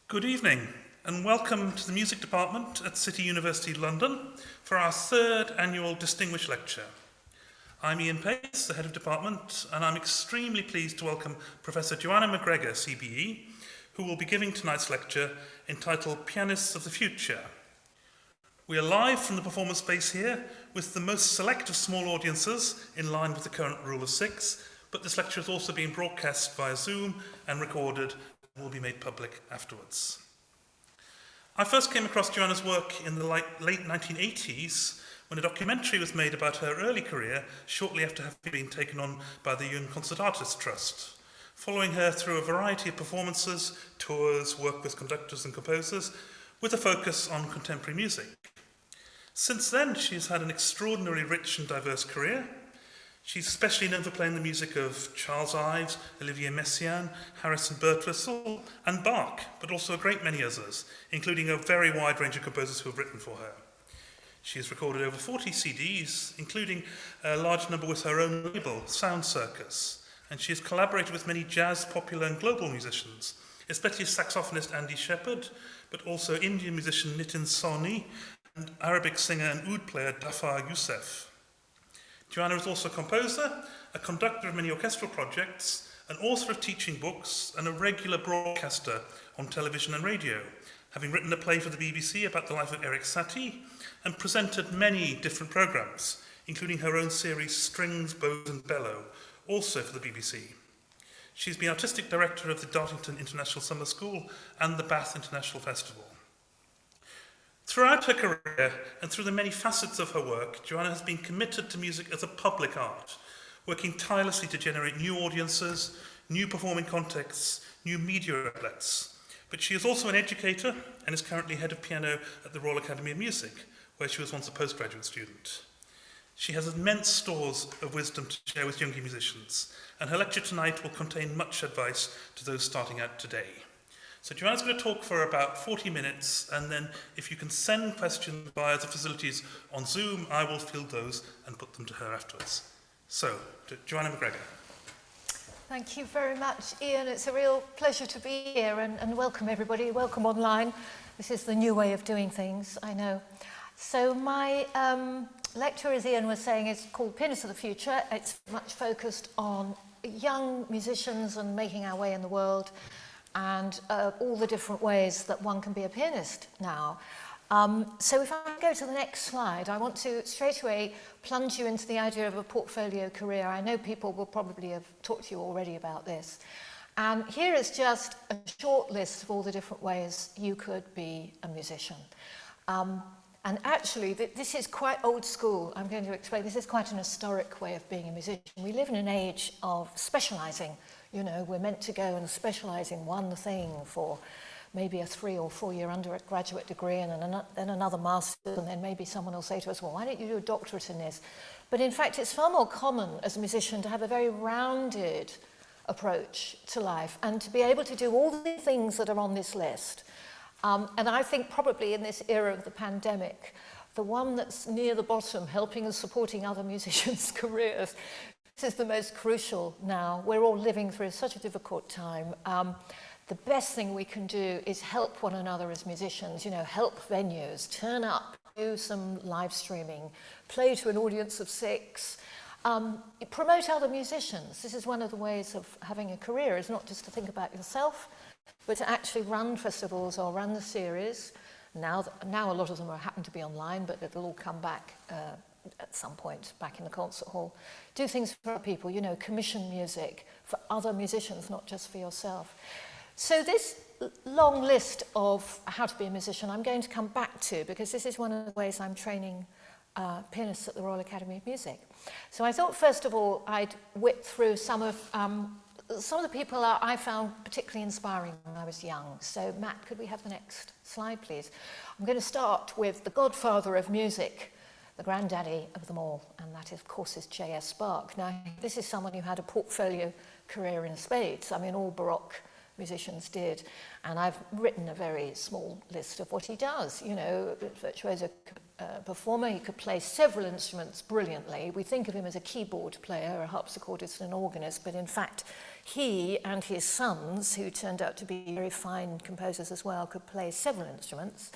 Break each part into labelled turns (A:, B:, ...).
A: Good evening and welcome to the Music Department at City University London for our third annual Distinguished Lecture. I'm Ian Pace, the Head of Department, and I'm extremely pleased to welcome Professor Joanna MacGregor, CBE, who will be giving tonight's lecture entitled Pianists of the Future. We are live from the performance space here with the most select of small audiences in line with the current rule of 6, but this lecture is also being broadcast via Zoom and recorded and will be made public afterwards. I first came across Joanna's work in the late 1980s when a documentary was made about her early career shortly after having been taken on by the Young Concert Artists Trust, following her through a variety of performances, tours, work with conductors and composers, with a focus on contemporary music. Since then, she has had an extraordinarily rich and diverse career. She's especially known for playing the music of Charles Ives, Olivier Messiaen, Harrison Birtwistle, and Bach, but also a great many others, including a very wide range of composers who have written for her. She has recorded over 40 CDs, including a large number with her own label, Sound Circus, and she has collaborated with many jazz, popular and global musicians, especially saxophonist Andy Shepherd, but also Indian musician Nitin Sawhney and Arabic singer and oud player Dhafar Youssef. Joanna is also a composer, a conductor of many orchestral projects, an author of teaching books, and a regular broadcaster on television and radio, having written a play for the BBC about the life of Erik Satie and presented many different programmes, including her own series Strings, Bows and Bellow, also for the BBC. She's been artistic director of the Dartington International Summer School and the Bath International Festival. Throughout her career and through the many facets of her work, Joanna has been committed to music as a public art, working tirelessly to generate new audiences, new performing contexts, new media outlets. But she is also an educator and is currently head of piano at the Royal Academy of Music, where she was once a postgraduate student. She has immense stores of wisdom to share with younger musicians, and her lecture tonight will contain much advice to those starting out today. So Joanna's going to talk for about 40 minutes, and then if you can send questions via the facilities on Zoom, I will field those and put them to her afterwards. So, Joanna MacGregor.
B: Thank you very much, Ian. It's a real pleasure to be here, and welcome everybody. Welcome online. This is the new way of doing things, I know. So my lecture, as Ian was saying, is called Pianists of the Future. It's much focused on young musicians and making our way in the world, and all the different ways that one can be a pianist now. So if I go to the next slide, I want to straight away plunge you into the idea of a portfolio career. I know people will probably have talked to you already about this. And here is just a short list of all the different ways you could be a musician. And actually, this is quite old school. I'm going to explain. This is quite an historic way of being a musician. We live in an age of specialising. You know, we're meant to go and specialise in one thing for maybe a 3 or 4 year undergraduate degree and then another master's, and then maybe someone will say to us, well, why don't you do a doctorate in this? But in fact, it's far more common as a musician to have a very rounded approach to life and to be able to do all the things that are on this list. And I think probably in this era of the pandemic, the one that's near the bottom, helping and supporting other musicians' careers, this is the most crucial now. We're all living through such a difficult time. The best thing we can do is help one another as musicians, you know, help venues, turn up, do some live streaming, play to an audience of 6, promote other musicians. This is one of the ways of having a career, is not just to think about yourself, but to actually run festivals or run the series. Now a lot of them happen to be online, but it'll all come back at some point back in the concert hall. Do things for other people, you know, commission music for other musicians, not just for yourself. So this long list of how to be a musician I'm going to come back to, because this is one of the ways I'm training pianists at the Royal Academy of Music. So I thought first of all I'd whip through some of the people I found particularly inspiring when I was young. So Matt, could we have the next slide please? I'm going to start with the godfather of music, the granddaddy of them all, and that of course is J.S. Bach. Now this is someone who had a portfolio career in spades. I mean, all Baroque musicians did, and I've written a very small list of what he does. You know, virtuoso performer, he could play several instruments brilliantly. We think of him as a keyboard player, a harpsichordist and an organist, but in fact he and his sons, who turned out to be very fine composers as well, could play several instruments.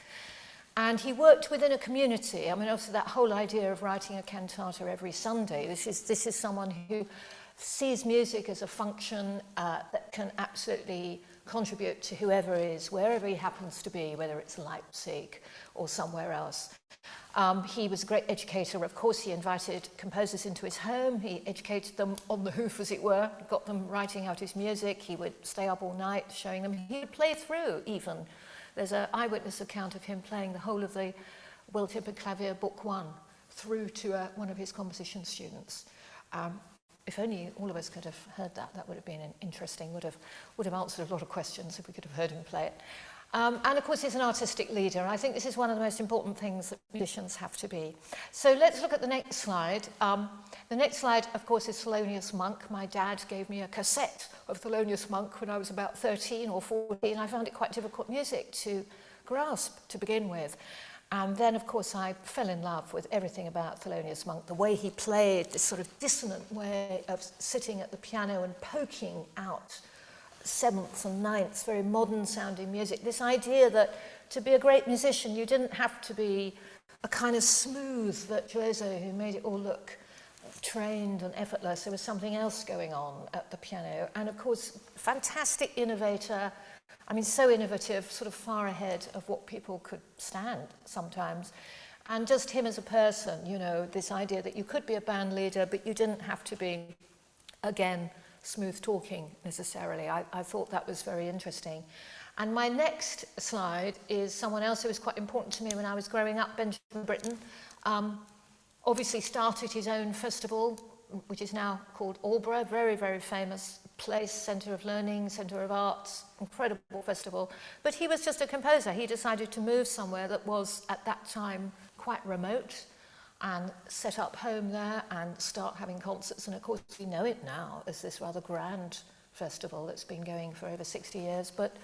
B: And he worked within a community. I mean, also that whole idea of writing a cantata every Sunday. This is someone who sees music as a function that can absolutely contribute to whoever is, wherever he happens to be, whether it's Leipzig or somewhere else. He was a great educator. Of course, he invited composers into his home. He educated them on the hoof, as it were, got them writing out his music. He would stay up all night showing them. He would play through, even. There's an eyewitness account of him playing the whole of the Welttemperklavier Book 1 through to one of his composition students. If only all of us could have heard that, that would have been interesting, would have answered a lot of questions if we could have heard him play it. And of course, he's an artistic leader. I think this is one of the most important things that musicians have to be. So let's look at the next slide. The next slide, of course, is Thelonious Monk. My dad gave me a cassette of Thelonious Monk when I was about 13 or 14. I found it quite difficult music to grasp to begin with. And then, of course, I fell in love with everything about Thelonious Monk, the way he played, this sort of dissonant way of sitting at the piano and poking out sevenths and ninths, very modern-sounding music. This idea that to be a great musician, you didn't have to be a kind of smooth virtuoso who made it all look trained and effortless. There was something else going on at the piano. And, of course, fantastic innovator. I mean, so innovative, sort of far ahead of what people could stand sometimes. And just him as a person, you know, this idea that you could be a band leader, but you didn't have to be, again, smooth talking necessarily. I thought that was very interesting. And my next slide is someone else who was quite important to me when I was growing up, Benjamin Britten. Obviously started his own festival, which is now called Aldeburgh, very, very famous place, centre of learning, centre of arts, incredible festival. But he was just a composer. He decided to move somewhere that was, at that time, quite remote, and set up home there and start having concerts. And of course, we know it now as this rather grand festival that's been going for over 60 years. But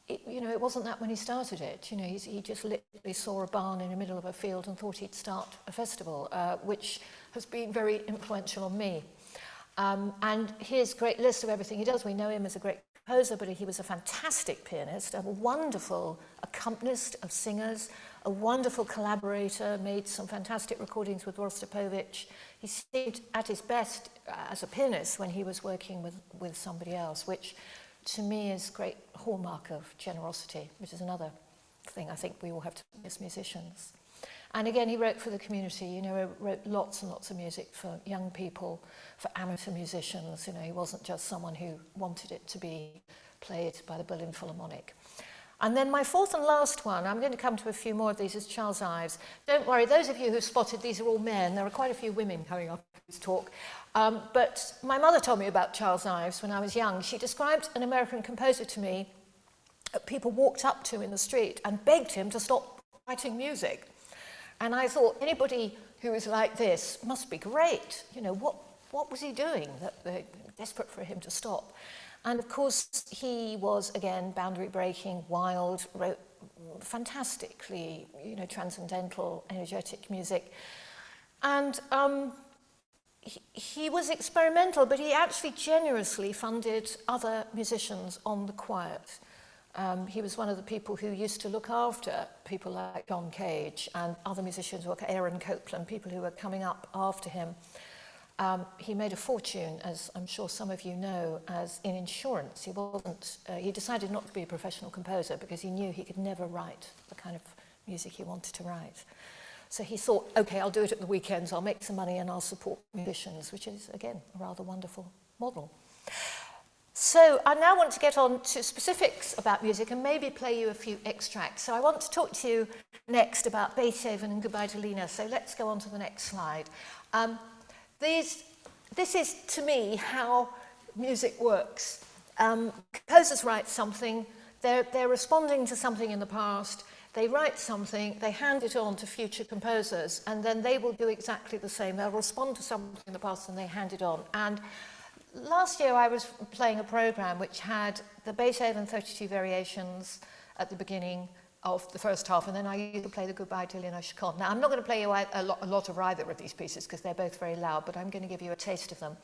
B: you know, it wasn't that when he started it. You know, he just literally saw a barn in the middle of a field and thought he'd start a festival, which has been very influential on me. And here's a great list of everything he does. We know him as a great composer, but he was a fantastic pianist, a wonderful accompanist of singers, a wonderful collaborator, made some fantastic recordings with Rostropovich. He seemed at his best as a pianist when he was working with somebody else, which to me is a great hallmark of generosity, which is another thing I think we all have to do as musicians. And again, he wrote for the community, you know, wrote lots and lots of music for young people, for amateur musicians. You know, he wasn't just someone who wanted it to be played by the Berlin Philharmonic. And then my fourth and last one, I'm going to come to a few more of these, is Charles Ives. Don't worry, those of you who've spotted these are all men. There are quite a few women coming up in this talk. But my mother told me about Charles Ives when I was young. She described an American composer to me that people walked up to in the street and begged him to stop writing music. And I thought, anybody who is like this must be great. You know, what was he doing that they're desperate for him to stop? And of course, he was, again, boundary-breaking, wild, wrote fantastically, you know, transcendental, energetic music. And he was experimental, but he actually generously funded other musicians on the quiet. He was one of the people who used to look after people like John Cage and other musicians, like Aaron Copland, people who were coming up after him. He made a fortune, as I'm sure some of you know, as in insurance. He decided not to be a professional composer because he knew he could never write the kind of music he wanted to write. So he thought, okay, I'll do it at the weekends, I'll make some money and I'll support musicians, which is, again, a rather wonderful model. So I now want to get on to specifics about music and maybe play you a few extracts. So I want to talk to you next about Beethoven and Gubaidulina. So let's go on to the next slide. This is, to me, how music works. Composers write something, they're responding to something in the past, they write something, they hand it on to future composers, and then they will do exactly the same. They'll respond to something in the past and they hand it on. And last year I was playing a program which had the Beethoven 32 variations at the beginning of the first half, and then I used to play the Gubaidulina Chaconne. Now, I'm not going to play you a lot of either of these pieces because they're both very loud, but I'm going to give you a taste of them.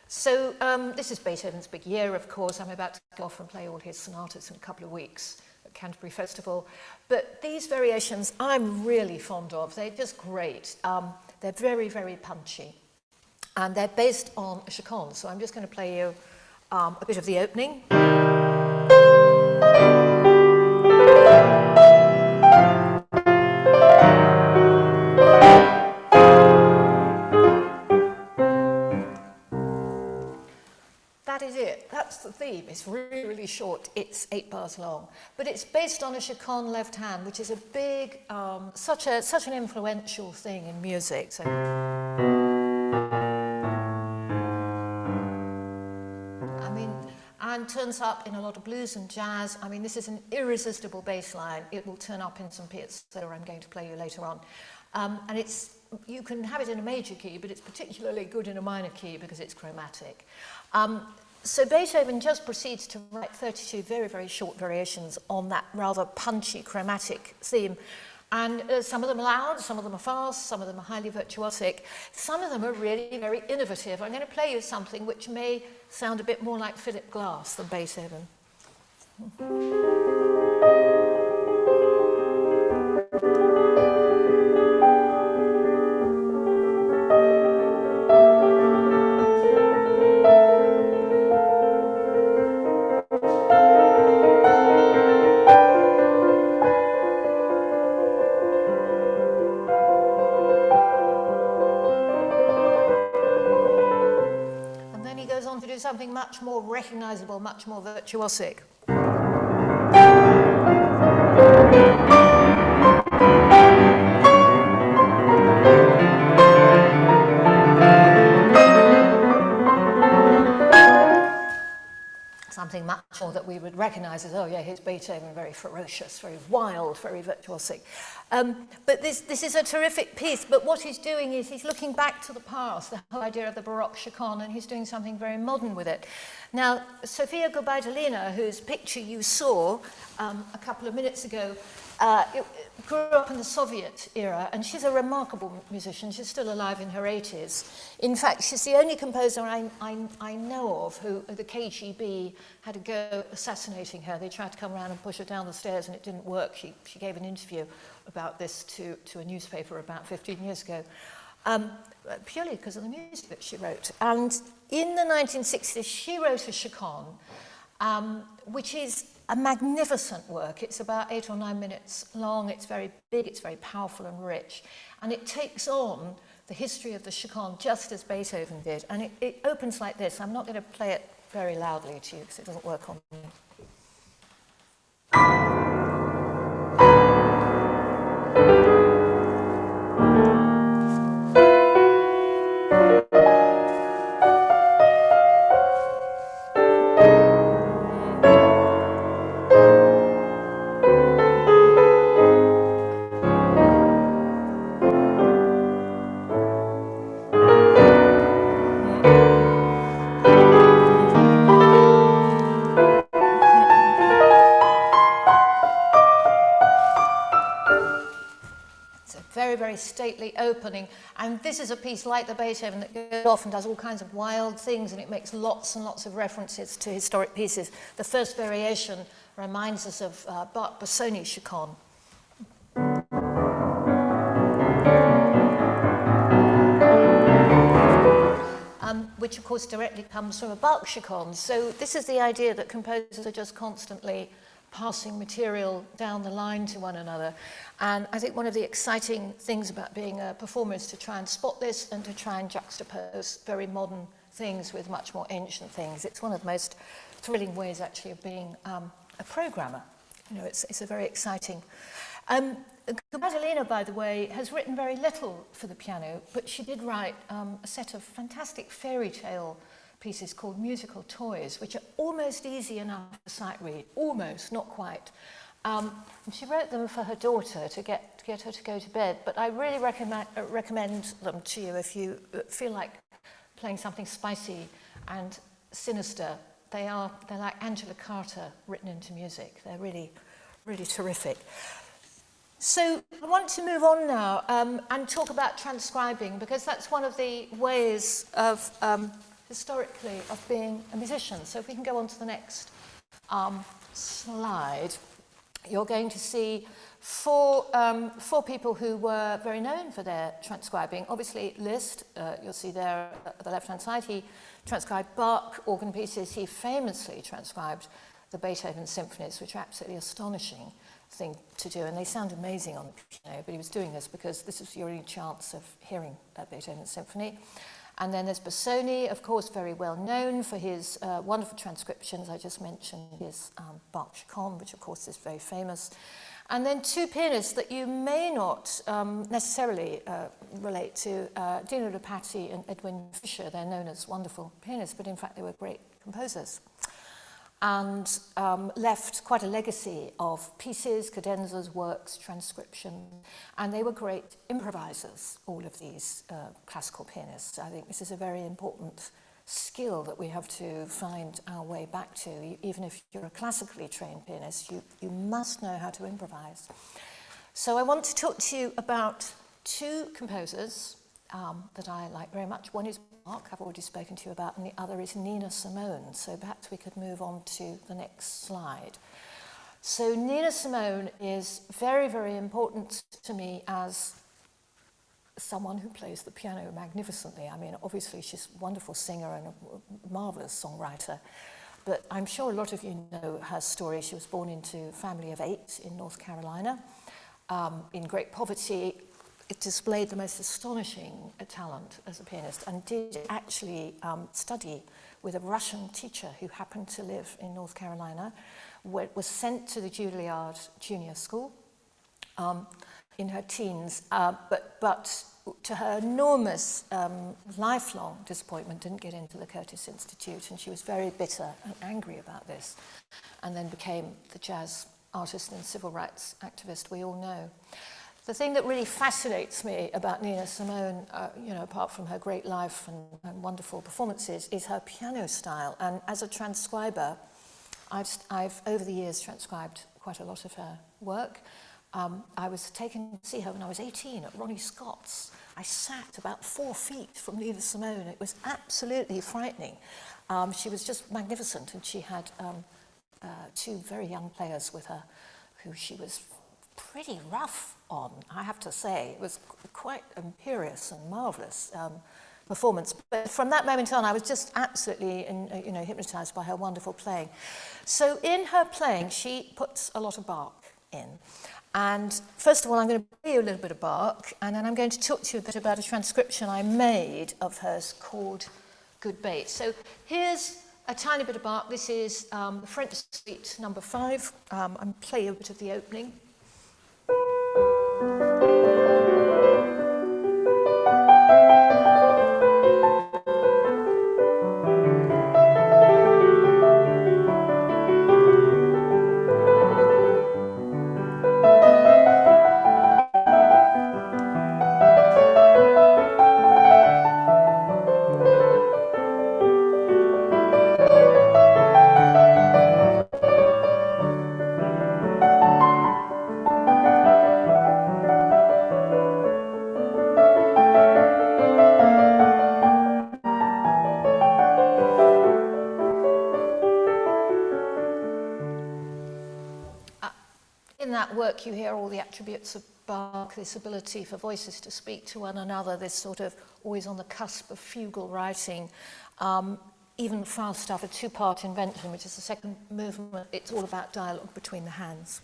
B: So this is Beethoven's big year, of course. I'm about to go off and play all his sonatas in a couple of weeks at Canterbury Festival. But these variations I'm really fond of. They're just great. They're very, very punchy. And they're based on a chaconne. So I'm just going to play you a bit of the opening. That is it. That's the theme. It's really, really short. It's 8 bars long. But it's based on a chaconne left hand, which is a big, such an influential thing in music. So, I mean, and turns up in a lot of blues and jazz. I mean, this is an irresistible bass line. It will turn up in some Piazzolla I'm going to play you later on. And you can have it in a major key, but it's particularly good in a minor key because it's chromatic. So Beethoven just proceeds to write 32 very, very short variations on that rather punchy chromatic theme. And some of them are loud, some of them are fast, some of them are highly virtuosic. Some of them are really very innovative. I'm going to play you something which may sound a bit more like Philip Glass than Beethoven. Something much more recognizable, much more virtuosic. Something much more that we would recognize as, oh yeah, here's Beethoven, very ferocious, very wild, very virtuosic. But this is a terrific piece, but what he's doing is he's looking back to the past, the whole idea of the Baroque chaconne, and he's doing something very modern with it. Now, Sofia Gubaidulina, whose picture you saw a couple of minutes ago, grew up in the Soviet era, and she's a remarkable musician. She's still alive in her 80s. In fact, she's the only composer I know of who the KGB had to go assassinating her. They tried to come around and push her down the stairs, and it didn't work. She gave an interview about this to a newspaper about 15 years ago, purely because of the music that she wrote. And in the 1960s, she wrote a chaconne, which is a magnificent work. It's about 8 or 9 minutes long. It's very big, it's very powerful and rich. And it takes on the history of the chaconne just as Beethoven did. And it opens like this. I'm not going to play it very loudly to you because it doesn't work on me. Very stately opening, and this is a piece like the Beethoven that goes off and does all kinds of wild things, and it makes lots and lots of references to historic pieces. The first variation reminds us of Bach Busoni's chaconne. Which of course directly comes from a Bach chaconne. So this is the idea that composers are just constantly passing material down the line to one another. And I think one of the exciting things about being a performer is to try and spot this and to try and juxtapose very modern things with much more ancient things. It's one of the most thrilling ways actually of being a programmer. You know, it's a very exciting. Gubaidulina, by the way, has written very little for the piano, but she did write a set of fantastic fairy tale pieces called musical toys, which are almost easy enough to sight read, almost, not quite. And she wrote them for her daughter to get her to go to bed, but I really recommend them to you if you feel like playing something spicy and sinister. They're like Angela Carter written into music. They're really, really terrific. So I want to move on now and talk about transcribing, because that's one of the ways of historically of being a musician. So if we can go on to the next slide, you're going to see four people who were very known for their transcribing. Obviously, Liszt, you'll see there at the left-hand side, he transcribed Bach organ pieces. He famously transcribed the Beethoven symphonies, which are absolutely astonishing thing to do, and they sound amazing on the piano, but he was doing this because this was your only chance of hearing a Beethoven symphony. And then there's Busoni, of course, very well known for his wonderful transcriptions. I just mentioned his Bach Chaconne, which of course is very famous. And then two pianists that you may not necessarily relate to, Dino Lupati and Edwin Fischer. They're known as wonderful pianists, but in fact they were great composers. And left quite a legacy of pieces, cadenzas, works, transcription, and they were great improvisers, all of these classical pianists. I think this is a very important skill that we have to find our way back to. Even if you're a classically trained pianist, you must know how to improvise. So I want to talk to you about two composers that I like very much. One is Bach, I've already spoken to you about, and the other is Nina Simone. So perhaps we could move on to the next slide. So Nina Simone is very, very important to me as someone who plays the piano magnificently. I mean, obviously she's a wonderful singer and a marvelous songwriter, but I'm sure a lot of you know her story. She was born into a family of 8 in North Carolina, in great poverty. It displayed the most astonishing talent as a pianist, and did actually study with a Russian teacher who happened to live in North Carolina, was sent to the Juilliard Junior School in her teens, but to her enormous lifelong disappointment, didn't get into the Curtis Institute, and she was very bitter and angry about this, and then became the jazz artist and civil rights activist we all know. The thing that really fascinates me about Nina Simone, apart from her great life and wonderful performances, is her piano style. And as a transcriber, I've over the years transcribed quite a lot of her work. I was taken to see her when I was 18 at Ronnie Scott's. I sat about 4 feet from Nina Simone. It was absolutely frightening. She was just magnificent, and she had 2 very young players with her who she was pretty rough on, I have to say. It was quite imperious and marvellous performance. But from that moment on, I was just absolutely hypnotised by her wonderful playing. So in her playing, she puts a lot of Bach in. And first of all, I'm going to play you a little bit of Bach, and then I'm going to talk to you a bit about a transcription I made of hers called Good Bait. So here's a tiny bit of Bach. This is the French Suite number 5. I'm playing a bit of the opening. Work, you hear all the attributes of Bach, this ability for voices to speak to one another, this sort of always on the cusp of fugal writing, even Falstaff, a 2-part invention, which is the second movement. It's all about dialogue between the hands.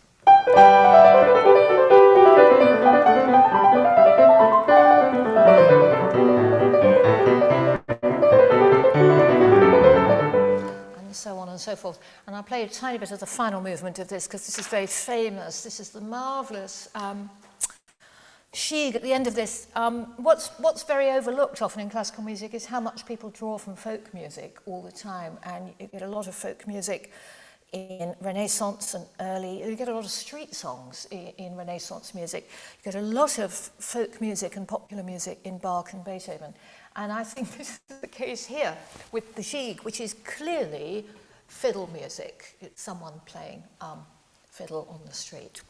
B: So on and so forth. And I'll play a tiny bit of the final movement of this because this is very famous. This is the marvellous Shig at the end of this. What's very overlooked often in classical music is how much people draw from folk music all the time. And you get a lot of folk music in Renaissance and early. You get a lot of street songs in Renaissance music. You get a lot of folk music and popular music in Bach and Beethoven. And I think this is the case here with the Shig, which is clearly fiddle music. It's someone playing fiddle on the street.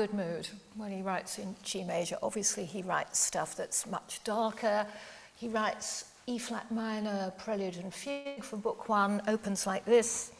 B: good mood when he writes in G major. Obviously, he writes stuff that's much darker. He writes E flat minor, Prelude and Fugue from Book 1, opens like this.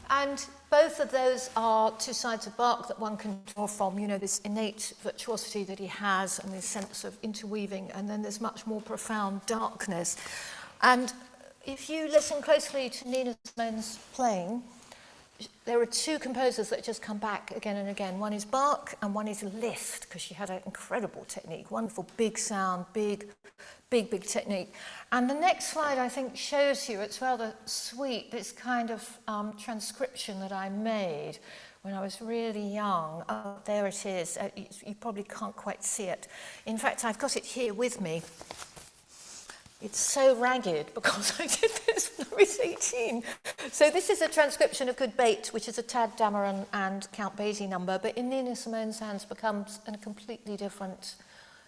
B: And both of those are two sides of Bach that one can draw from, you know, this innate virtuosity that he has and this sense of interweaving, and then there's much more profound darkness. And if you listen closely to Nina Simone's playing, there are two composers that just come back again and again. One is Bach and one is Liszt, because she had an incredible technique, wonderful big sound, big technique. And the next slide, I think, shows you, it's rather sweet, this kind of transcription that I made when I was really young. Oh, there it is. You probably can't quite see it. In fact, I've got it here with me. It's so ragged because I did this when I was 18. So this is a transcription of Good Bait, which is a Tad Dameron and Count Basie number, but in Nina Simone's hands becomes a completely different,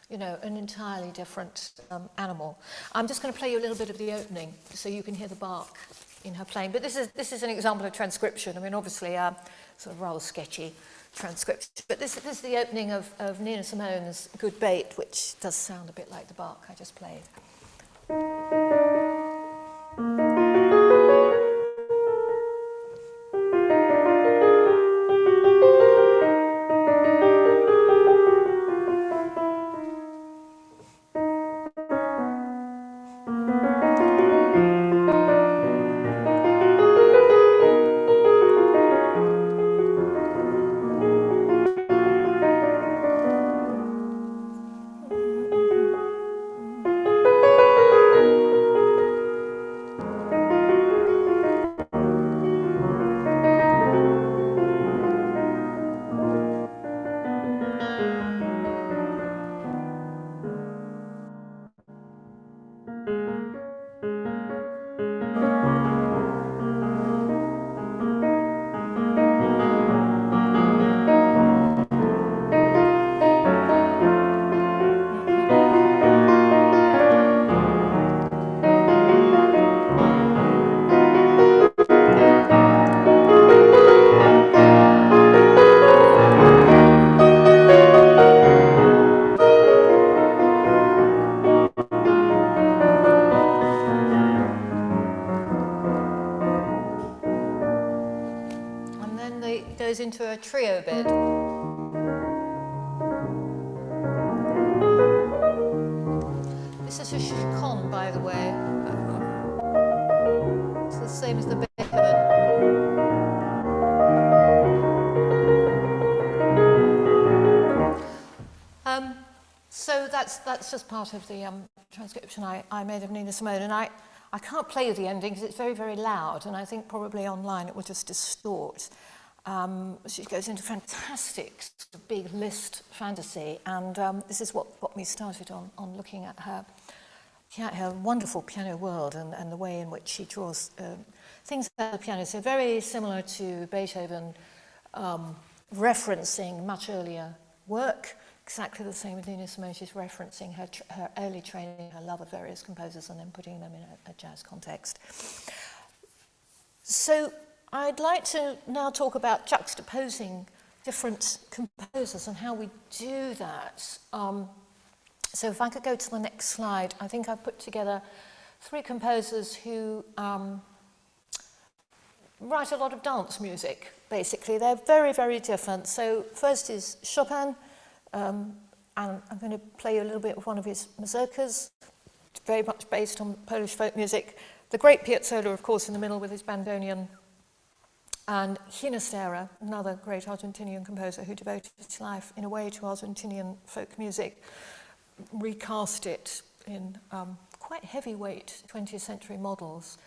B: you know, an entirely different animal. I'm just going to play you a little bit of the opening so you can hear the Bach in her playing. But this is an example of transcription. I mean, obviously, sort of rather sketchy transcription. But this is the opening of Nina Simone's Good Bait, which does sound a bit like the Bach I just played. Into a trio bit. This is a chaconne, by the way. It's the same as the Beethoven. So that's just part of the transcription I made of Nina Simone, and I can't play you the ending because it's very, very loud, and I think probably online it will just distort. She goes into fantastic sort of big Liszt fantasy, and this is what got me started on looking at her wonderful piano world and the way in which she draws things about the piano. So very similar to Beethoven, referencing much earlier work, exactly the same with Nina Simone. She's referencing her early training, her love of various composers, and then putting them in a jazz context. So I'd like to now talk about juxtaposing different composers and how we do that. So if I could go to the next slide, I think I've put together three composers who write a lot of dance music, basically. They're very, very different. So first is Chopin, and I'm going to play you a little bit of one of his mazurkas, very much based on Polish folk music. The great Piazzolla, of course, in the middle with his bandoneon. And Ginastera, another great Argentinian composer who devoted his life in a way to Argentinian folk music, recast it in quite heavyweight 20th century models.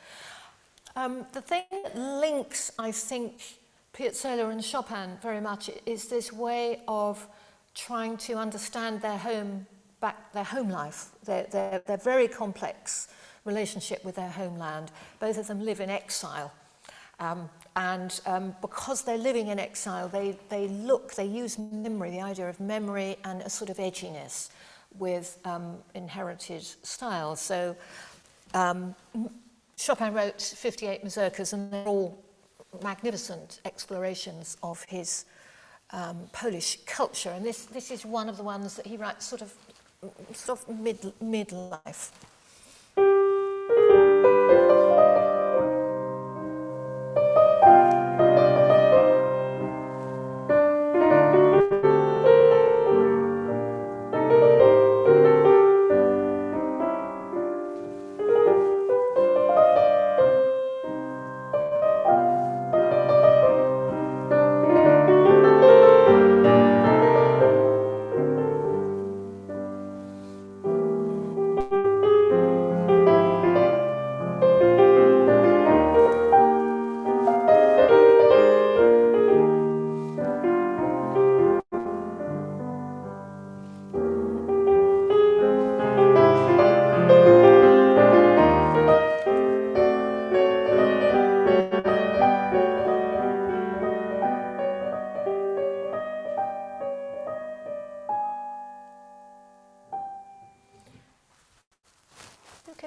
B: The thing that links, I think, Piazzolla and Chopin very much is this way of trying to understand their home life, their very complex relationship with their homeland. Both of them live in exile. Because they're living in exile, they use memory, the idea of memory and a sort of edginess with inherited style. So Chopin wrote 58 mazurkas, and they're all magnificent explorations of his Polish culture. And this is one of the ones that he writes sort of midlife.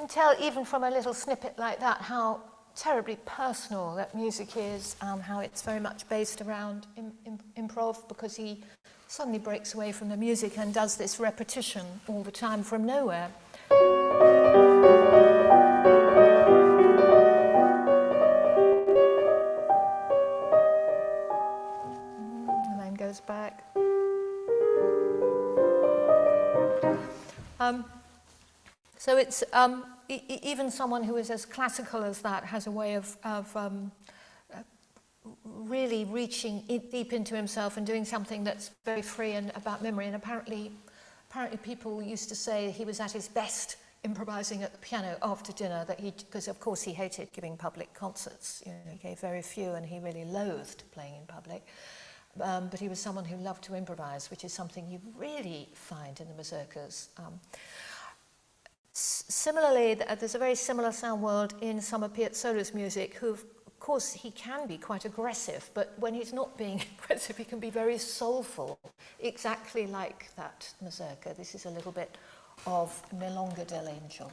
B: Tell even from a little snippet like that how terribly personal that music is, how it's very much based around improv, because he suddenly breaks away from the music and does this repetition all the time from nowhere. And then goes back. So it's even someone who is as classical as that has a way of really reaching deep into himself and doing something that's very free and about memory. And apparently people used to say he was at his best improvising at the piano after dinner, because of course he hated giving public concerts. You know, he gave very few, and he really loathed playing in public. But he was someone who loved to improvise, which is something you really find in the mazurkas. Similarly, there's a very similar sound world in some of Piazzolla's music, who, of course, he can be quite aggressive, but when he's not being aggressive, he can be very soulful, exactly like that mazurka. This is a little bit of Milonga dell'Angel.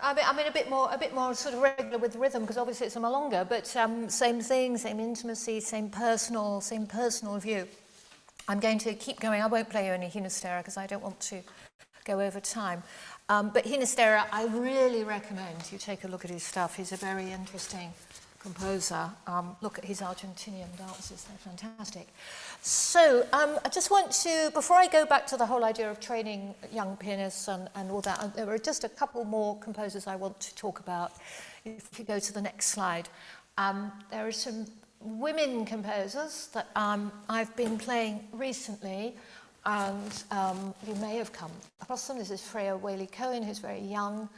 B: I mean, a bit more sort of regular with rhythm, because obviously it's a milonga, but same thing, same intimacy, same personal view. I'm going to keep going. I won't play you any Hinastera because I don't want to go over time. But Hinastera, I really recommend you take a look at his stuff. He's a very interesting composer. Look at his Argentinian dances, they're fantastic. So I just want to, before I go back to the whole idea of training young pianists and all that, there are just a couple more composers I want to talk about. If you go to the next slide. There are some women composers that I've been playing recently, and you may have come across them. This is Freya Whaley-Cohen, who's very young,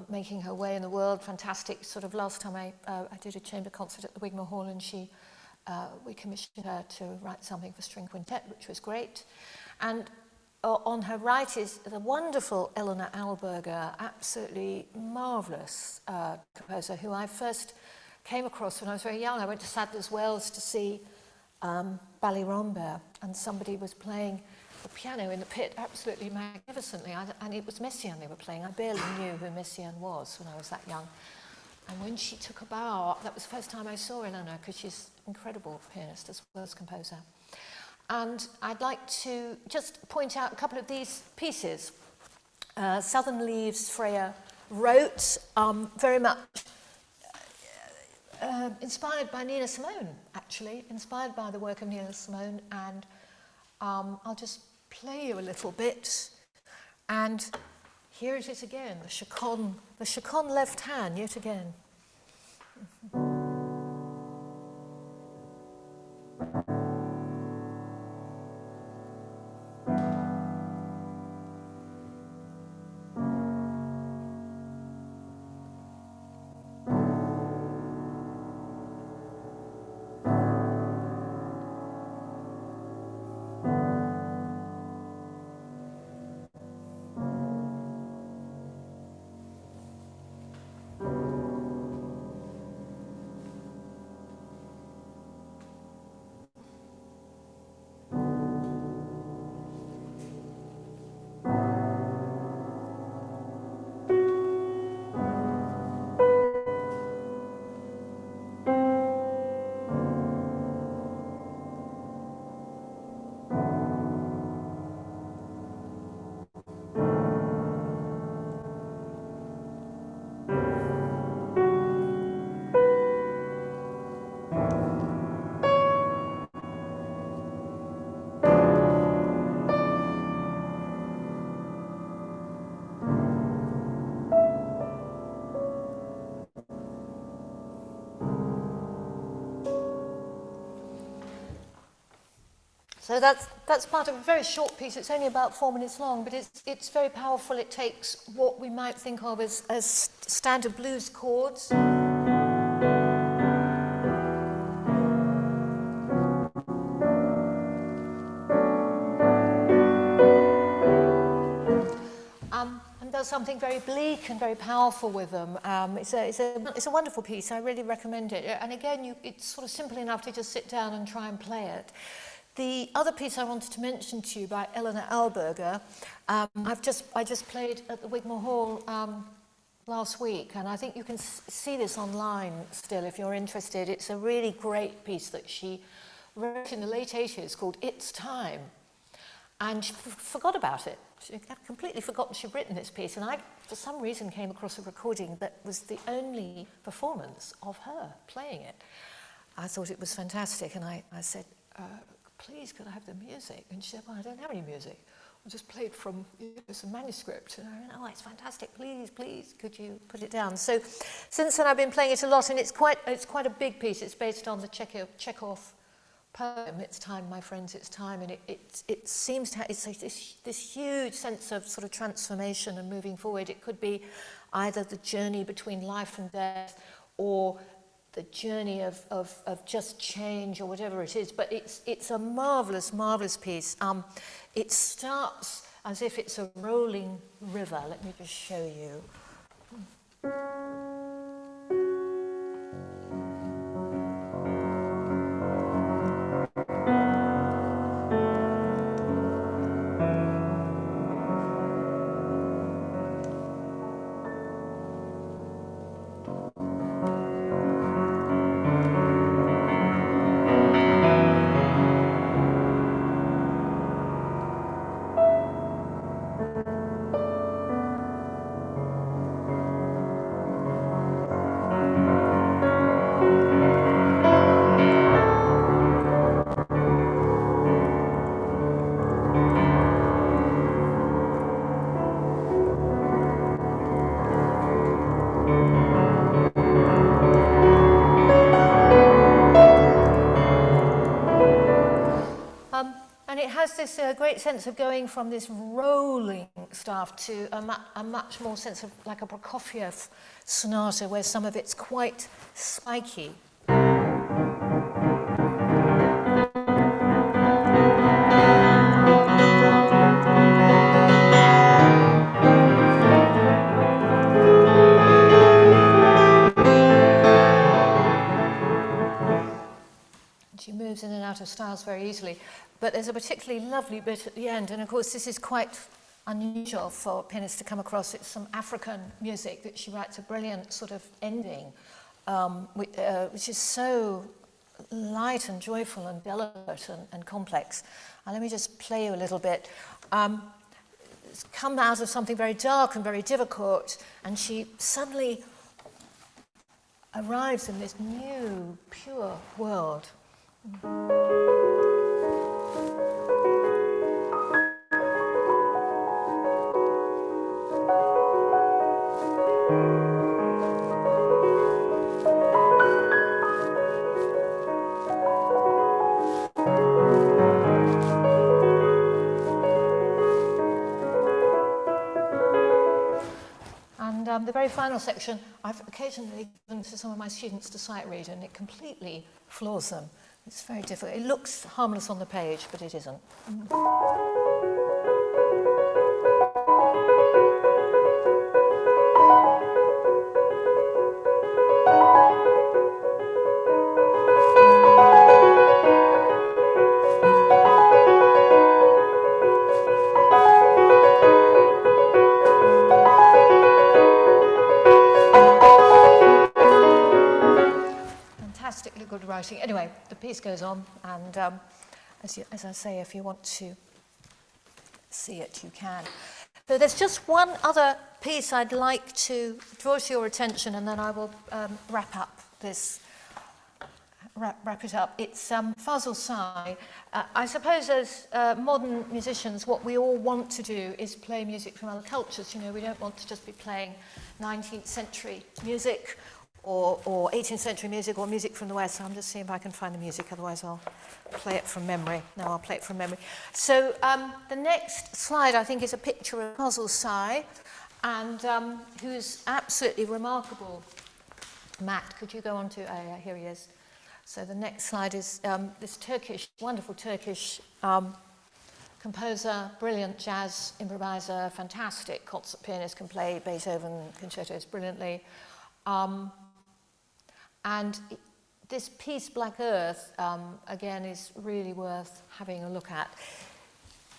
B: making her way in the world. Fantastic. Sort of last time I did a chamber concert at the Wigmore Hall, and we commissioned her to write something for string quintet, which was great. And on her right is the wonderful Eleanor Alberga, absolutely marvellous composer, who I first came across when I was very young. I went to Sadler's Wells to see Ballyrombere, and somebody was playing the piano in the pit absolutely magnificently, and it was Messiaen they were playing. I barely knew who Messiaen was when I was that young. And when she took a bow, that was the first time I saw Eleanor, because she's an incredible pianist as well as composer. And I'd like to just point out a couple of these pieces. Southern Leaves, Freya wrote very much inspired by Nina Simone, actually, inspired by the work of Nina Simone, and I'll just play you a little bit. And here it is again, the chaconne left hand, yet again. So that's part of a very short piece. It's only about 4 minutes long, but it's very powerful. It takes what we might think of as standard blues chords. And does something very bleak and very powerful with them. It's a wonderful piece. I really recommend it. And again, it's sort of simple enough to just sit down and try and play it. The other piece I wanted to mention to you by Eleanor Alberga, I just played at the Wigmore Hall last week, and I think you can see this online still if you're interested. It's a really great piece that she wrote in the late 80s called It's Time, and she forgot about it. She had completely forgotten she'd written this piece, and I, for some reason, came across a recording that was the only performance of her playing it. I thought it was fantastic, and I said, please, could I have the music? And she said, well, I don't have any music. I just played from some manuscript. And I went, oh, it's fantastic. Please, could you put it down? So since then, I've been playing it a lot, and it's quite a big piece. It's based on the Chekhov poem, It's Time, My Friends, It's Time. And it seems to have this huge sense of sort of transformation and moving forward. It could be either the journey between life and death, or the journey of just change, or whatever it is, but it's a marvelous piece. It starts as if it's a rolling river. Let me just show you. And it has this great sense of going from this rolling stuff to a much more sense of like a Prokofiev sonata, where some of it's quite spiky. She moves in and out of styles very easily. But there's a particularly lovely bit at the end, and of course this is quite unusual for pianists to come across. It's some African music that she writes a brilliant sort of ending, which is so light and joyful and delicate and complex. Let me just play you a little bit. It's come out of something very dark and very difficult, and she suddenly arrives in this new, pure world. And the very final section, I've occasionally given to some of my students to sight read, and it completely floors them. It's very difficult. It looks harmless on the page, but it isn't. Fantastically good writing. Anyway, the piece goes on, and as I say, if you want to see it, you can. So there's just one other piece I'd like to draw to your attention, and then I will wrap it up. It's Fazil Say. I suppose as modern musicians, what we all want to do is play music from other cultures. You know, we don't want to just be playing 19th century music or 18th century music or music from the West. So I'm just seeing if I can find the music, otherwise I'll play it from memory. No, I'll play it from memory. So the next slide, I think, is a picture of Fazil Say, and who's absolutely remarkable. Matt, could you go on to, yeah, here he is. So the next slide is this wonderful Turkish composer, brilliant jazz improviser, fantastic concert pianist, can play Beethoven concertos brilliantly. And this piece, Black Earth, again, is really worth having a look at.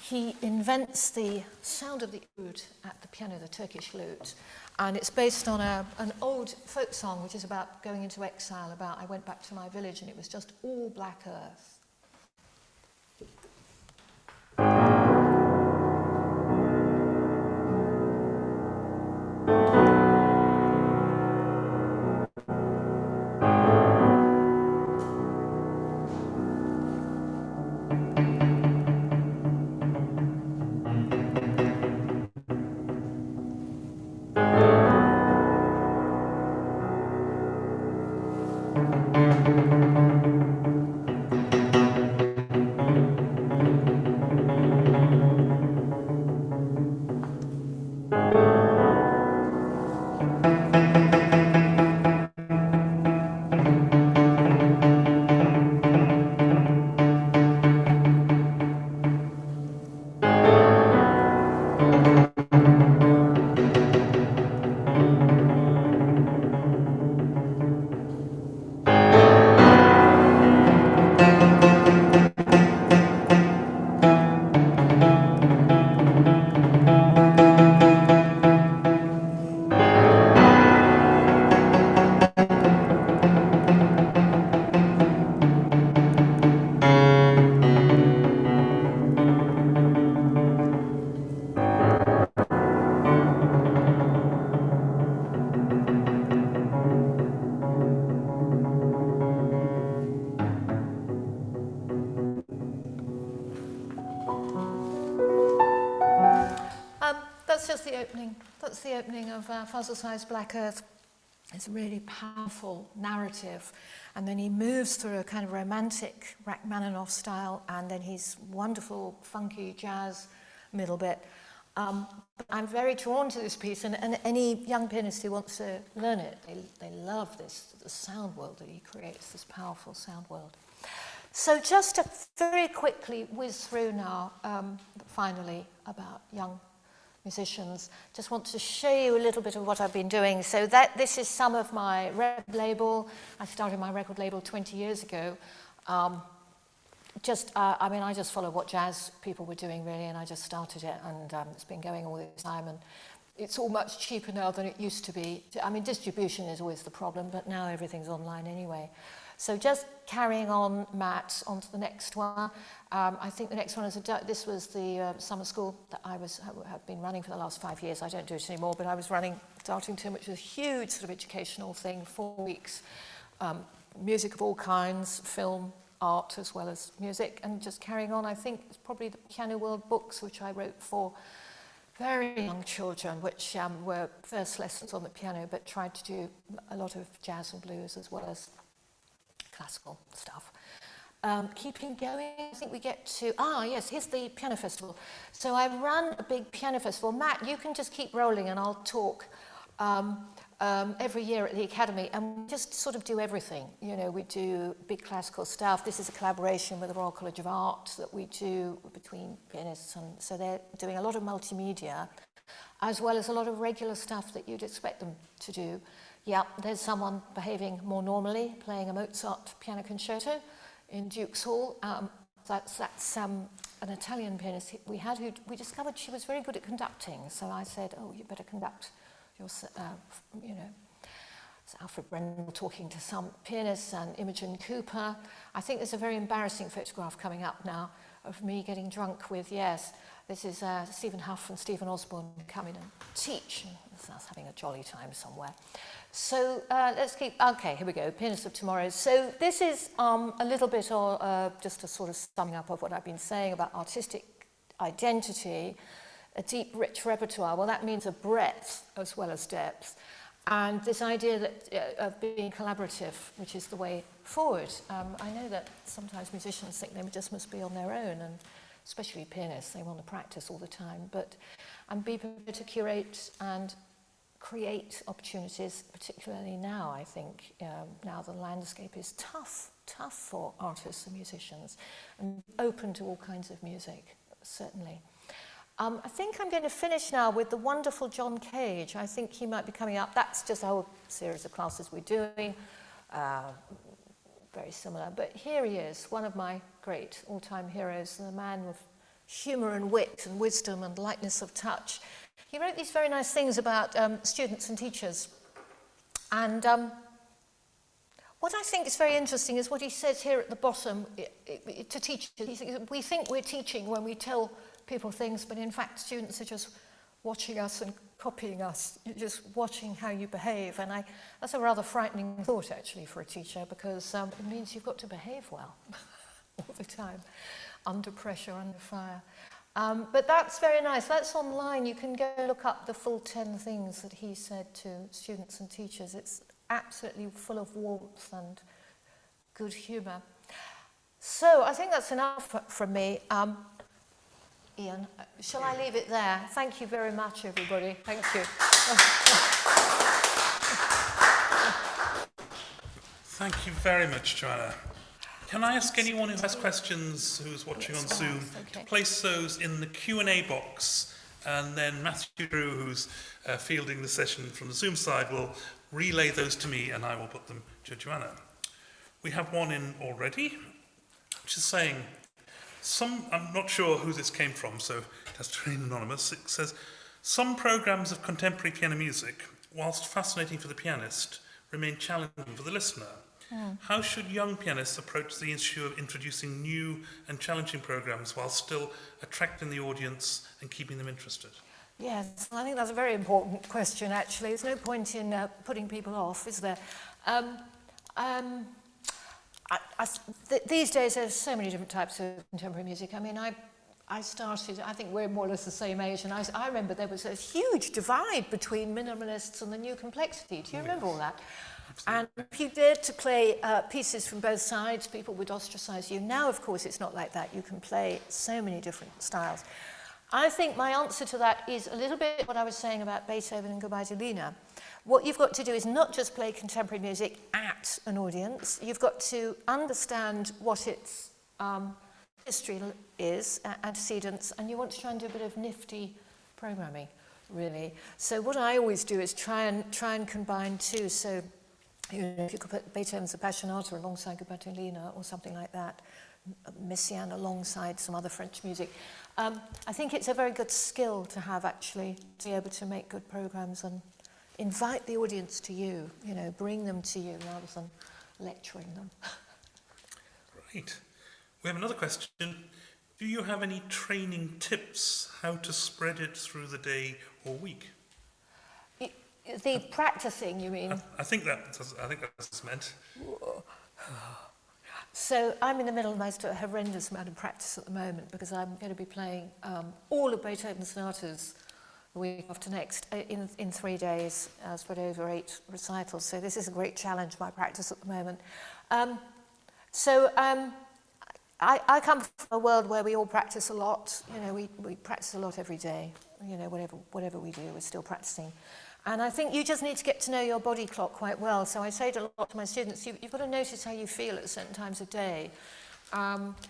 B: He invents the sound of the oud at the piano, the Turkish lute, and it's based on an old folk song which is about going into exile, about I went back to my village and it was just all black earth. That's just the opening. That's the opening of Fazil Say's Black Earth. It's a really powerful narrative, and then he moves through a kind of romantic Rachmaninoff style, and then his wonderful funky jazz middle bit. I'm very drawn to this piece, and any young pianist who wants to learn it, they love this, the sound world that he creates, this powerful sound world. So just to very quickly whiz through now, finally, about young musicians. Just want to show you a little bit of what I've been doing. So this is some of my record label. I started my record label 20 years ago. I just followed what jazz people were doing, really, and I just started it, and it's been going all this time, and it's all much cheaper now than it used to be. I mean, distribution is always the problem, but now everything's online anyway. So just carrying on, Matt, on to the next one. I think the next one is this was the summer school that I have been running for the last 5 years. I don't do it anymore, but I was running starting term, which was a huge sort of educational thing, 4 weeks, music of all kinds, film, art, as well as music, and just carrying on. I think it's probably the Piano World books, which I wrote for very young children, which were first lessons on the piano, but tried to do a lot of jazz and blues as well as classical stuff. Keeping going, I think we get to, yes, here's the piano festival. So I run a big piano festival. Matt, you can just keep rolling and I'll talk every year at the Academy, and we just sort of do everything. You know, we do big classical stuff. This is a collaboration with the Royal College of Art that we do between pianists, and so they're doing a lot of multimedia, as well as a lot of regular stuff that you'd expect them to do. Yeah, there's someone behaving more normally, playing a Mozart piano concerto in Duke's Hall. That's an Italian pianist we had who we discovered she was very good at conducting. So I said, oh, you better conduct your, you know. So Alfred Brendel talking to some pianists and Imogen Cooper. I think there's a very embarrassing photograph coming up now of me getting drunk with, yes, this is Stephen Huff and Stephen Osborne coming and teach. And us having a jolly time somewhere. So let's keep, okay, here we go, Pianist of Tomorrow. So this is a little bit just a sort of summing up of what I've been saying about artistic identity, a deep, rich repertoire. Well, that means a breadth as well as depth. And this idea that, of being collaborative, which is the way forward. I know that sometimes musicians think they just must be on their own, and especially pianists, they want to practice all the time. But be prepared to curate and create opportunities, particularly now, I think. Now the landscape is tough for artists and musicians, and open to all kinds of music, certainly. I think I'm going to finish now with the wonderful John Cage. I think he might be coming up. That's just a whole series of classes we're doing, very similar. But here he is, one of my great all-time heroes, the man with humour and wit and wisdom and lightness of touch. He wrote these very nice things about students and teachers. And what I think is very interesting is what he says here at the bottom to teachers. We think we're teaching when we tell people things, but in fact students are just watching us and copying us. You're just watching how you behave. And that's a rather frightening thought, actually, for a teacher, because it means you've got to behave well all the time, under pressure, under fire. But that's very nice. That's online. You can go look up the full 10 things that he said to students and teachers. It's absolutely full of warmth and good humour. So I think that's enough from me. Ian, shall I leave it there? Thank you very much, everybody. Thank you.
A: Thank you very much, Joanna. Can I ask anyone who has questions who's watching on Zoom to place those in the Q&A box, and then Matthew Drew, who's fielding the session from the Zoom side, will relay those to me and I will put them to Joanna. We have one in already, which is saying, I'm not sure who this came from, so it has to remain anonymous. It says, some programmes of contemporary piano music, whilst fascinating for the pianist, remain challenging for the listener. How should young pianists approach the issue of introducing new and challenging programmes while still attracting the audience and keeping them interested?
B: Yes, I think that's a very important question, actually. There's no point in putting people off, is there? These days there's so many different types of contemporary music. I mean, I started, I think we're more or less the same age, and I remember there was a huge divide between minimalists and the new complexity. Do you remember all that? Absolutely. And if you dared to play pieces from both sides, people would ostracize you. Now, of course, it's not like that. You can play so many different styles. I think my answer to that is a little bit what I was saying about Beethoven and Gubaidulina. What you've got to do is not just play contemporary music at an audience. You've got to understand what its history is, antecedents, and you want to try and do a bit of nifty programming, really. So what I always do is try and combine two. So, you know, if you could put Beethoven's Appassionata alongside Gubaidulina or something like that, Messiaen alongside some other French music. I think it's a very good skill to have, actually, to be able to make good programs and invite the audience to you, you know, bring them to you rather than lecturing them.
A: Right. We have another question. Do you have any training tips how to spread it through the day or week?
B: The practicing, you mean?
A: I think that's what's meant.
B: So I'm in the middle of a most horrendous amount of practice at the moment because I'm going to be playing all of Beethoven's sonatas the week after next in 3 days, spread over 8 recitals. So this is a great challenge, my practice at the moment. I come from a world where we all practice a lot. You know, we practice a lot every day. You know, whatever we do, we're still practicing. And I think you just need to get to know your body clock quite well. So I say a lot to my students, you've got to notice how you feel at certain times of day.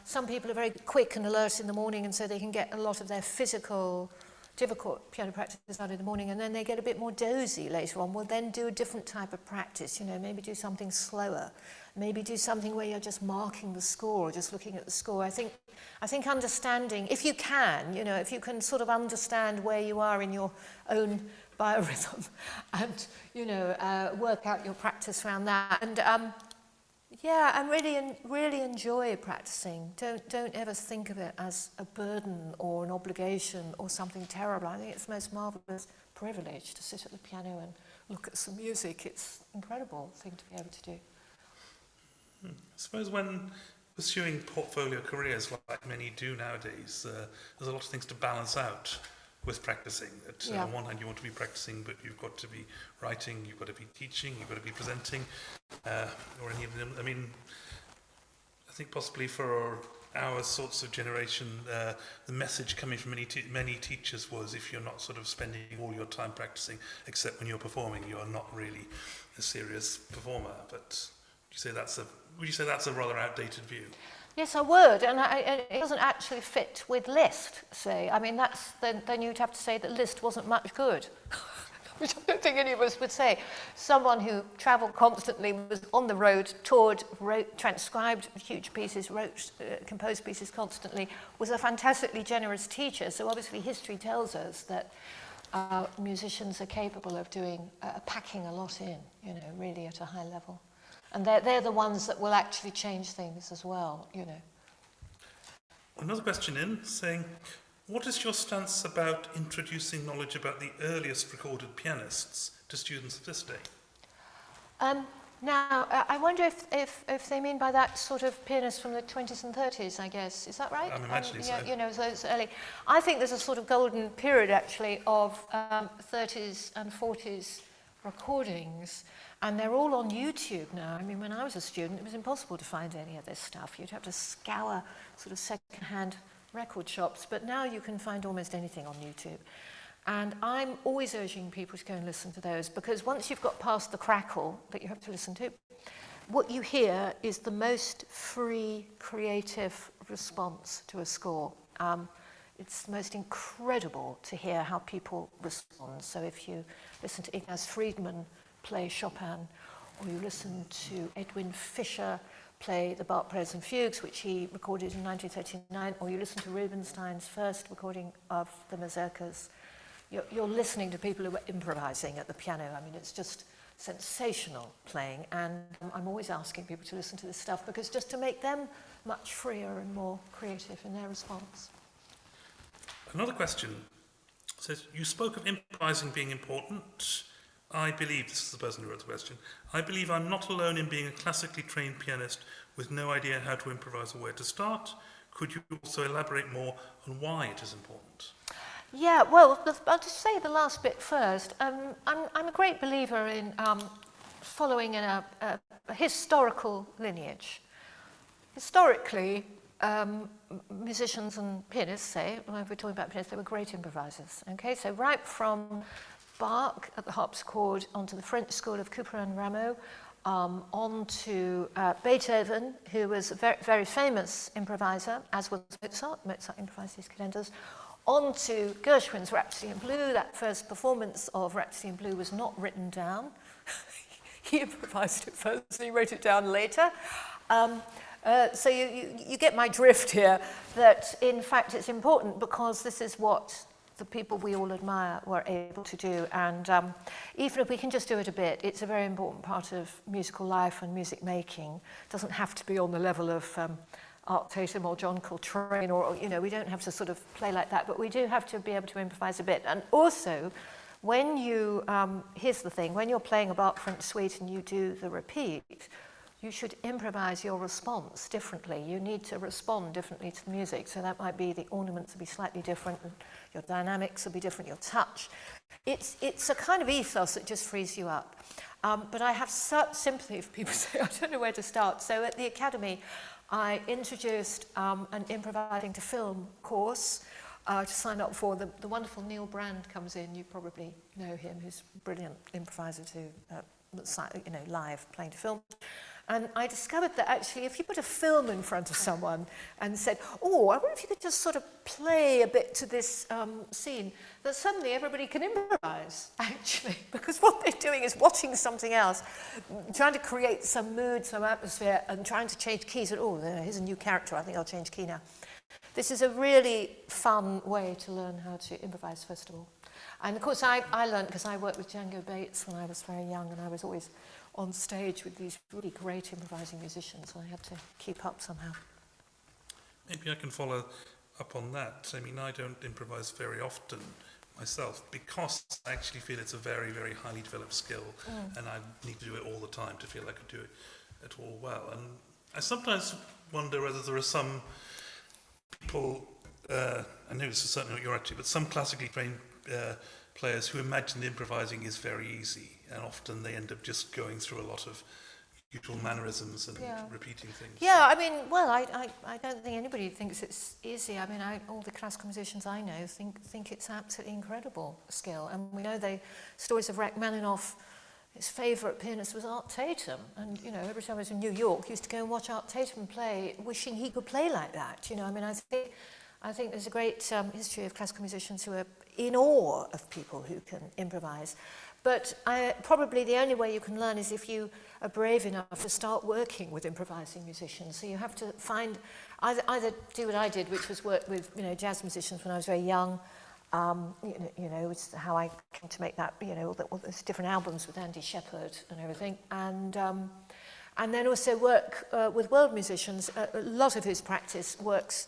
B: Some people are very quick and alert in the morning, and so they can get a lot of their physical, difficult piano practice out in the morning, and then they get a bit more dozy later on. Well, then do a different type of practice, you know, maybe do something slower. Maybe do something where you're just marking the score, or just looking at the score. I think understanding, if you can, you know, if you can sort of understand where you are in your own biorhythm and, you know, work out your practice around that. And yeah, and really enjoy practicing. Don't ever think of it as a burden or an obligation or something terrible. I think it's the most marvelous privilege to sit at the piano and look at some music. It's an incredible thing to be able to do.
A: I suppose when pursuing portfolio careers like many do nowadays, there's a lot of things to balance out with practicing. That on one hand you want to be practicing, but you've got to be writing, you've got to be teaching, you've got to be presenting, or any of them. I mean, I think possibly for our sorts of generation, the message coming from many teachers was, if you're not sort of spending all your time practicing, except when you're performing, you're not really a serious performer. But would you say that's a rather outdated view?
B: Yes, I would, and it doesn't actually fit with Liszt, say. I mean, then you'd have to say that Liszt wasn't much good, which I don't think any of us would say. Someone who travelled constantly, was on the road, toured, wrote, transcribed huge pieces, composed pieces constantly, was a fantastically generous teacher. So obviously history tells us that musicians are capable of doing, packing a lot in, you know, really at a high level. And they're the ones that will actually change things as well, you know.
A: Another question saying, what is your stance about introducing knowledge about the earliest recorded pianists to students of this day?
B: Now, I wonder if they mean by that sort of pianists from the 20s and 30s, I guess. Is that right?
A: I'm imagining so.
B: You know, so it's early. I think there's a sort of golden period, actually, of 30s and 40s recordings. And they're all on YouTube now. I mean, when I was a student, it was impossible to find any of this stuff. You'd have to scour sort of second-hand record shops. But now you can find almost anything on YouTube. And I'm always urging people to go and listen to those, because once you've got past the crackle that you have to listen to, what you hear is the most free, creative response to a score. It's most incredible to hear how people respond. So if you listen to Ignaz Friedman play Chopin, or you listen to Edwin Fischer play the Bach Preludes and Fugues, which he recorded in 1939, or you listen to Rubinstein's first recording of the Mazurkas, you're listening to people who are improvising at the piano. I mean, it's just sensational playing, and I'm always asking people to listen to this stuff, because just to make them much freer and more creative in their response.
A: Another question says, you spoke of improvising being important. I believe, this is the person who wrote the question, I believe I'm not alone in being a classically trained pianist with no idea how to improvise or where to start. Could you also elaborate more on why it is important?
B: Yeah, well, I'll just say the last bit first. I'm a great believer in following in a historical lineage. Historically, musicians and pianists, say, when we're talking about pianists, they were great improvisers. Okay, so right from Bach at the harpsichord, onto the French school of Couperin and Rameau, on to Beethoven, who was a very, very famous improviser, as was Mozart. Mozart improvised his cadenzas. On to Gershwin's Rhapsody in Blue. That first performance of Rhapsody in Blue was not written down. He improvised it first, and he wrote it down later. So you get my drift here, that in fact it's important because this is what the people we all admire were able to do. And even if we can just do it a bit, it's a very important part of musical life and music making. It doesn't have to be on the level of Art Tatum or John Coltrane, or, you know, we don't have to sort of play like that, but we do have to be able to improvise a bit. And also, when you, here's the thing, when you're playing a Bach French suite and you do the repeat, you should improvise your response differently. You need to respond differently to the music. So that might be the ornaments will be slightly different, and your dynamics will be different, your touch. It's a kind of ethos that just frees you up. But I have such sympathy for people say, I don't know where to start. So at the Academy, I introduced an improvising to film course to sign up for. The wonderful Neil Brand comes in. You probably know him, who's a brilliant improviser to live playing to film. And I discovered that actually if you put a film in front of someone and said, oh, I wonder if you could just sort of play a bit to this scene, that suddenly everybody can improvise, actually, because what they're doing is watching something else, trying to create some mood, some atmosphere, and trying to change keys. And, oh, here's a new character, I think I'll change key now. This is a really fun way to learn how to improvise, first of all. And of course, I learned because I worked with Django Bates when I was very young, and I was always on stage with these really great improvising musicians, and I had to keep up somehow.
A: Maybe I can follow up on that. I mean, I don't improvise very often myself because I actually feel it's a very, very highly developed skill, and I need to do it all the time to feel I could do it all well. And I sometimes wonder whether there are some people, I know this is certainly not your attitude, but some classically trained players who imagine improvising is very easy, and often they end up just going through a lot of usual mannerisms and repeating things.
B: Yeah, I mean, well, I don't think anybody thinks it's easy. I mean, all the classical musicians I know think it's absolutely incredible skill. And we know the stories of Rachmaninoff, his favourite pianist was Art Tatum. And, you know, every time I was in New York, I used to go and watch Art Tatum play, wishing he could play like that. You know, I mean, I think there's a great history of classical musicians who are in awe of people who can improvise. But probably the only way you can learn is if you are brave enough to start working with improvising musicians. So you have to find, either do what I did, which was work with, you know, jazz musicians when I was very young. You know, it's how I came to make that, you know, all those different albums with Andy Shepherd and everything. And then also work with world musicians. A lot of his practice works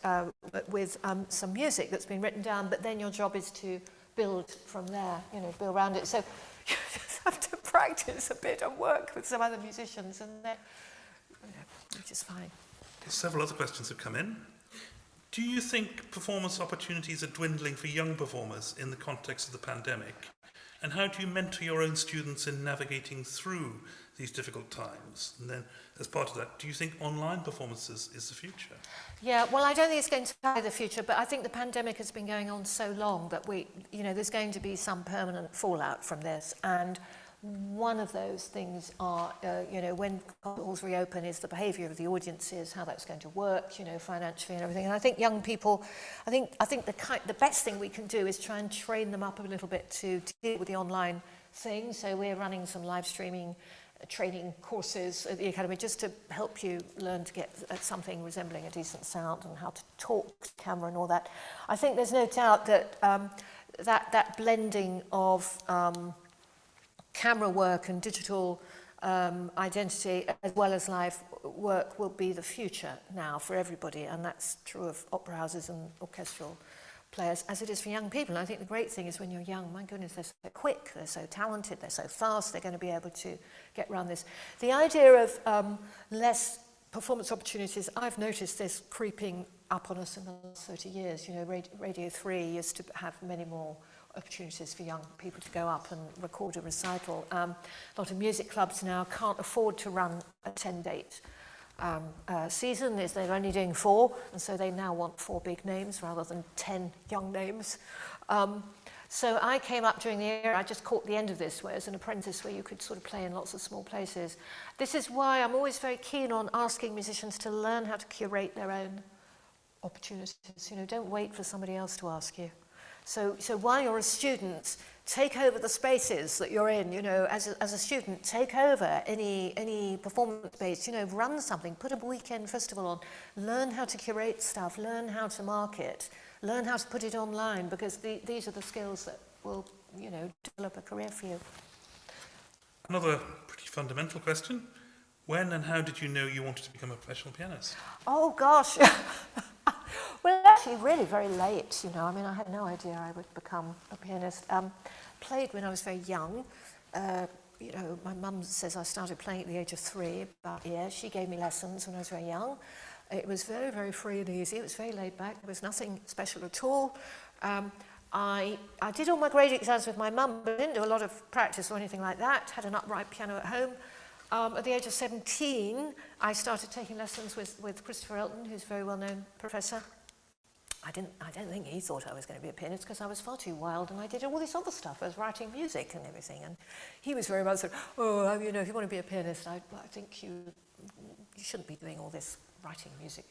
B: with some music that's been written down, but then your job is to build from there, you know, build around it. So you just have to practice a bit and work with some other musicians, and then, you know, which is fine.
A: Several other questions have come in. Do you think performance opportunities are dwindling for young performers in the context of the pandemic? And how do you mentor your own students in navigating through these difficult times? And then, as part of that, do you think online performances is the future?
B: Yeah, well, I don't think it's going to be the future, but I think the pandemic has been going on so long that there's going to be some permanent fallout from this. And one of those things are, you know, when halls reopen, is the behaviour of the audiences, how that's going to work, you know, financially and everything. And I think young people, I think the best thing we can do is try and train them up a little bit to deal with the online thing. So we're running some live streaming training courses at the Academy just to help you learn to get at something resembling a decent sound and how to talk to the camera and all that. I think there's no doubt that that blending of camera work and digital identity as well as live work will be the future now for everybody, and that's true of opera houses and orchestral players as it is for young people. And I think the great thing is when you're young, my goodness, they're so quick, they're so talented, they're so fast, they're going to be able to get around this. The idea of less performance opportunities, I've noticed this creeping up on us in the last 30 years. You know, Radio 3 used to have many more opportunities for young people to go up and record a recital. A lot of music clubs now can't afford to run a 10-date season, is they're only doing 4, and so they now want 4 big names rather than 10 young names. So I came up during the era, I just caught the end of this, where as an apprentice where you could sort of play in lots of small places. This is why I'm always very keen on asking musicians to learn how to curate their own opportunities. You know, don't wait for somebody else to ask you. So while you're a student, take over the spaces that you're in. You know, as a student, take over any performance space. You know, run something, put a weekend festival on, learn how to curate stuff, learn how to market, learn how to put it online, because these are the skills that will, you know, develop a career for you.
A: Another pretty fundamental question: when and how did you know you wanted to become a professional pianist?
B: Oh gosh. Well, actually, really very late, you know. I mean, I had no idea I would become a pianist. played when I was very young. You know, my mum says I started playing at the age of 3, but yeah, she gave me lessons when I was very young. It was very, very free and easy. It was very laid back. There was nothing special at all. I did all my grade exams with my mum, but didn't do a lot of practice or anything like that. Had an upright piano at home. At the age of 17, I started taking lessons with Christopher Elton, who's a very well-known professor. I don't think he thought I was going to be a pianist because I was far too wild and I did all this other stuff. I was writing music and everything, and he was very much sort of, oh, you know, if you want to be a pianist, I think you shouldn't be doing all this writing music.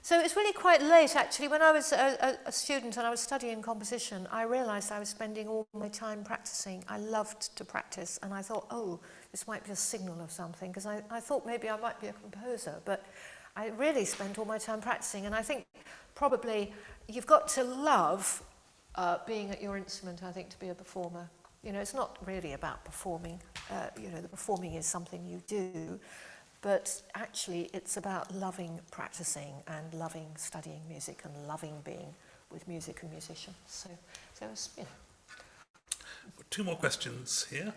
B: So it's really quite late, actually. When I was a student and I was studying composition, I realised I was spending all my time practising. I loved to practice, and I thought, oh, this might be a signal of something, because I thought maybe I might be a composer, but I really spent all my time practising, and I think probably you've got to love being at your instrument, I think, to be a performer. You know, it's not really about performing. You know, the performing is something you do, but actually it's about loving practicing and loving studying music and loving being with music and musicians. So it's, you know.
A: 2 more questions here.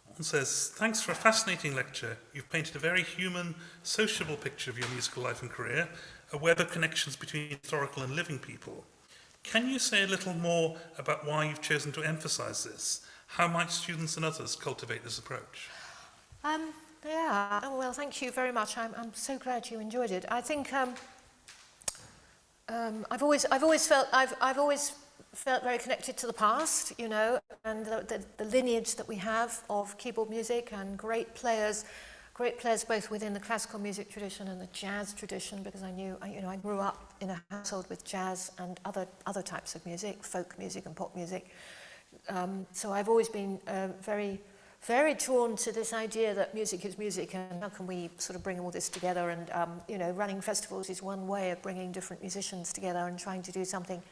A: One says, thanks for a fascinating lecture. You've painted a very human, sociable picture of your musical life and career, a web of connections between historical and living people. Can you say a little more about why you've chosen to emphasise this? How might students and others cultivate this approach?
B: Yeah, oh, well, thank you very much. I'm so glad you enjoyed it. I think I've always felt very connected to the past, you know, and the lineage that we have of keyboard music and great players both within the classical music tradition and the jazz tradition, because I grew up in a household with jazz and other types of music, folk music and pop music. So I've always been very, very drawn to this idea that music is music, and how can we sort of bring all this together. And you know, running festivals is one way of bringing different musicians together and trying to do something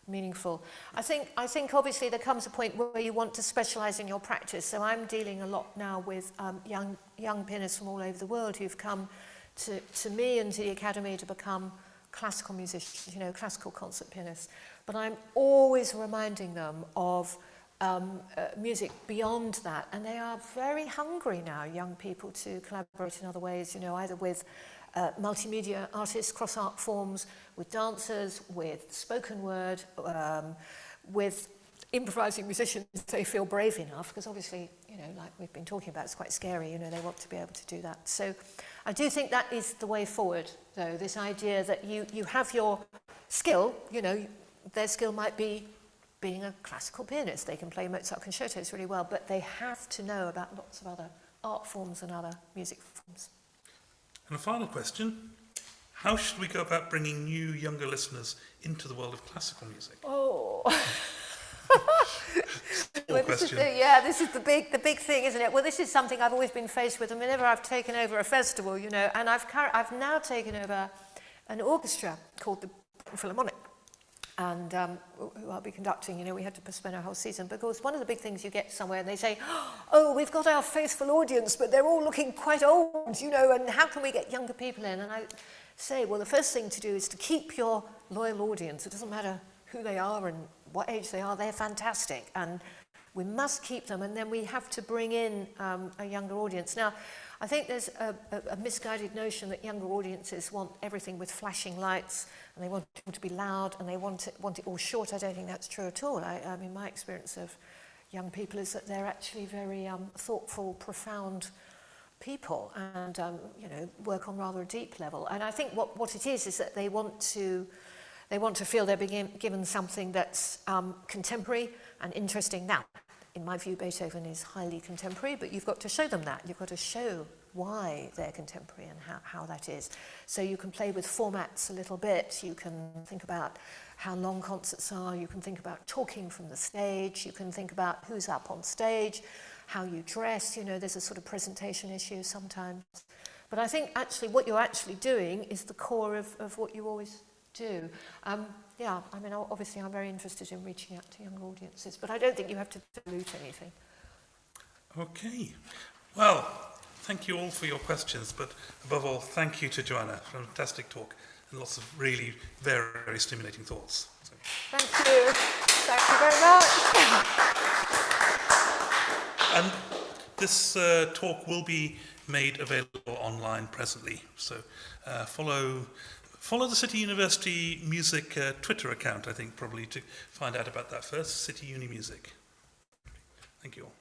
B: meaningful. I think obviously there comes a point where you want to specialize in your practice. So I'm dealing a lot now with young pianists from all over the world who've come to me and to the Academy to become classical musicians, you know, classical concert pianists. But I'm always reminding them of music beyond that, and they are very hungry now, young people, to collaborate in other ways, you know, either with multimedia artists, cross-art forms, with dancers, with spoken word, with improvising musicians if they feel brave enough, because obviously, you know, like we've been talking about, it's quite scary, you know, they want to be able to do that. So I do think that is the way forward, though, this idea that you have your skill, you know, their skill might be being a classical pianist. They can play Mozart concertos really well, but they have to know about lots of other art forms and other music forms.
A: And a final question, how should we go about bringing new, younger listeners into the world of classical music?
B: Oh.
A: Well, this is
B: the big thing, isn't it? Well, this is something I've always been faced with, and whenever I've taken over a festival, you know, and I've now taken over an orchestra called the Philharmonic, and who I'll be conducting. You know, we had to postpone our whole season because one of the big things, you get somewhere and they say, oh, we've got our faithful audience, but they're all looking quite old, you know, and how can we get younger people in? And I say, well, the first thing to do is to keep your loyal audience. It doesn't matter who they are and what age they are, they're fantastic, and we must keep them, and then we have to bring in a younger audience. Now, I think there's a misguided notion that younger audiences want everything with flashing lights, and they want it to be loud, and they want it all short. I don't think that's true at all. I mean, my experience of young people is that they're actually very thoughtful, profound people, and you know, work on rather a deep level. And I think what it is that they want to feel they're being given something that's contemporary and interesting. Now, in my view, Beethoven is highly contemporary, but you've got to show them that. You've got to show why they're contemporary and how that is. So you can play with formats a little bit. You can think about how long concerts are. You can think about talking from the stage. You can think about who's up on stage, how you dress. You know, there's a sort of presentation issue sometimes. But I think actually what you're actually doing is the core of what you always do. Yeah, I mean, obviously I'm very interested in reaching out to younger audiences, but I don't think you have to dilute anything.
A: Okay. Well, thank you all for your questions, but above all, thank you to Joanna for a fantastic talk and lots of really very, very stimulating thoughts. So.
B: Thank you. Thank you very much.
A: And this talk will be made available online presently. So follow the City University Music Twitter account, I think, probably to find out about that first, City Uni Music. Thank you all.